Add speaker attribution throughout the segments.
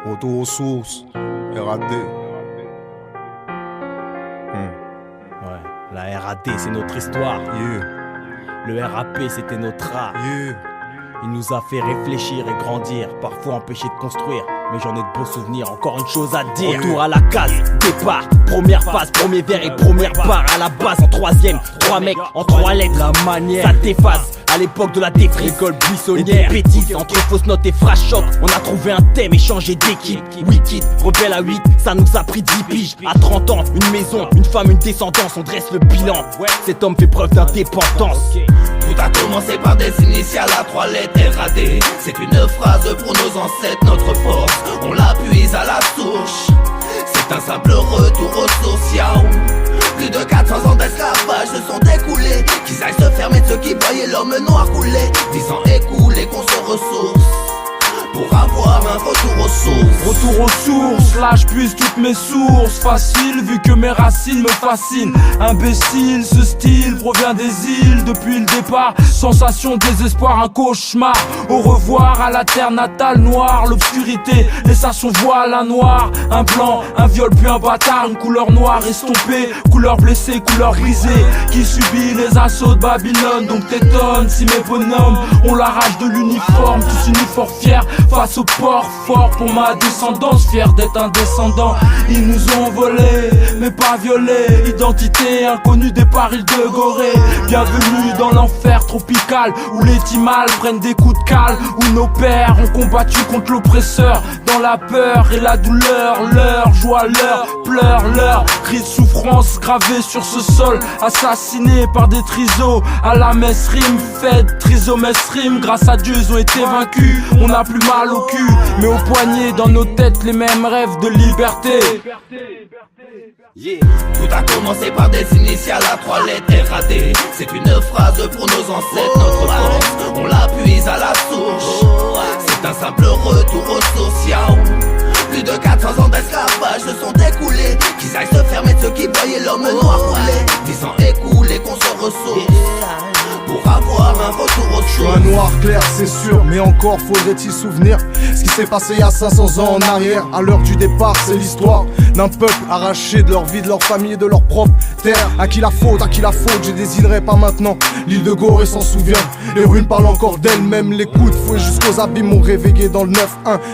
Speaker 1: Retour aux sources, RAD.
Speaker 2: Ouais, la RAD c'est notre histoire. Le RAP c'était notre art. Il nous a fait réfléchir et grandir, parfois empêché de construire. Mais j'en ai de beaux souvenirs, encore une chose à dire. Retour à la case, départ, première phase, premier verre et première barre. À la base en troisième, 3 mecs en 3 lettres. La manière, ça t'efface. À l'époque de la défrise, école buissonnière. Et des bêtises entre fausses notes et flash choc. On a trouvé un thème et changé d'équipe. Wicked, rebelle à 8, ça nous a pris 10 piges. À 30 ans, une maison, une femme, une descendance. On dresse le bilan. Cet homme fait preuve d'indépendance.
Speaker 3: Tout a commencé par des initiales à 3 lettres RAD. C'est une phrase pour nos ancêtres, notre force, on la puise à la source. C'est un simple retour aux social. Plus de 400 ans d'esclavage se sont écoulés. Qu'ils aillent se fermer de ceux qui voyaient l'homme noir couler. 10 ans écoulés qu'on se ressource pour avoir un retour aux sources.
Speaker 4: Retour aux sources, là je puise toutes mes sources. Facile vu que mes racines me fascinent. Imbécile, ce style provient des îles depuis le départ. Sensation, désespoir, un cauchemar. Au revoir à la terre natale noire. L'obscurité laisse à son voile un noir, un blanc, un viol puis un bâtard. Une couleur noire estompée, couleur blessée, couleur grisée. Qui subit les assauts de Babylone. Donc t'étonnes si mes bonhommes ont la rage de l'uniforme. Tous unis fort fiers face au port fort pour ma descendance, fier d'être un descendant. Ils nous ont volé, mais pas violé. Identité inconnue des parils de Gorée. Bienvenue dans l'enfer tropical, où les timales prennent des coups de cale, où nos pères ont combattu contre l'oppresseur. Dans la peur et la douleur, leur joie, leur pleurs, leur cri de souffrance gravés sur ce sol. Assassinés par des trisos, à la messe rime, fête, trisomesse rime. Grâce à Dieu ils ont été vaincus, on a plus mal au cul, mais au poignet dans nos têtes les mêmes rêves de liberté.
Speaker 3: Tout a commencé par des initiales à 3 lettres RAD. C'est une phrase pour nos ancêtres, notre force, on la puise à la source. C'est un simple retour aux social. Plus de 400 ans d'esclavage se sont écoulés. Qu'ils aillent se fermer de ceux qui voyaient l'homme noir couler. 10 ans écoulés qu'on se ressource pour avoir un retour aux
Speaker 1: Je suis
Speaker 3: sources.
Speaker 1: un noir clair, c'est sûr, mais encore faudrait-il souvenir ce qui s'est passé il y a 500 ans en arrière. À l'heure du départ, c'est l'histoire d'un peuple arraché de leur vie, de leur famille et de leur propre terre. À qui la faute, je désignerai pas maintenant. L'île de Gorée s'en souvient, les ruines parlent encore d'elles-mêmes. Les coups de fouet jusqu'aux abîmes m'ont réveillé dans le 9-1.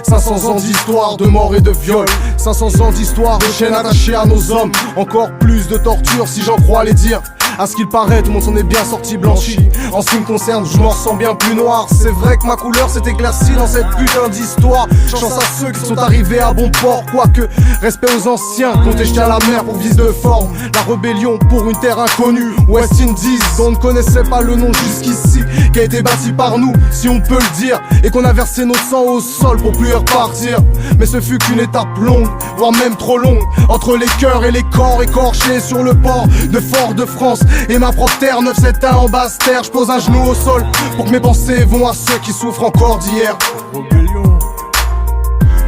Speaker 1: 500 ans d'histoire, de mort et de viol. 500 ans d'histoire, de chaînes attachées à nos hommes. Encore plus de torture si j'en crois les dire. À ce qu'il paraît, tout le monde s'en est bien sorti blanchi. En ce qui me concerne, je m'en ressens bien plus noir. C'est vrai que ma couleur s'est éclaircie dans cette putain d'histoire. Chance à ceux qui sont arrivés à bon port. Quoique, respect aux anciens qui ont été jetés à la mer pour vice de forme. La rébellion pour une terre inconnue, West Indies, dont on ne connaissait pas le nom jusqu'ici, qui a été bâti par nous, si on peut le dire. Et qu'on a versé notre sang au sol pour plus y repartir. Mais ce fut qu'une étape longue, voire même trop longue. Entre les cœurs et les corps écorchés sur le port de Fort-de-France et ma propre terre, 971 en basse terre. Je pose un genou au sol pour que mes pensées vont à ceux qui souffrent encore d'hier. Rébellion.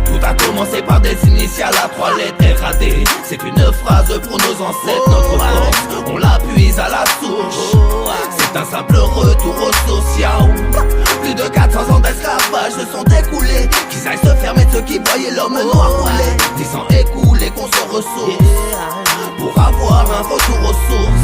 Speaker 3: Tout a commencé par des initiales à 3 lettres RAD. C'est une phrase pour nos ancêtres, notre force, on la puise à la source. C'est un simple retour aux social. Plus de 400 ans d'esclavage se sont écoulés. Qu'ils aillent se fermer de ceux qui voyaient l'homme noir couler. 10 ans écoulés qu'on se ressource pour avoir un retour aux sources.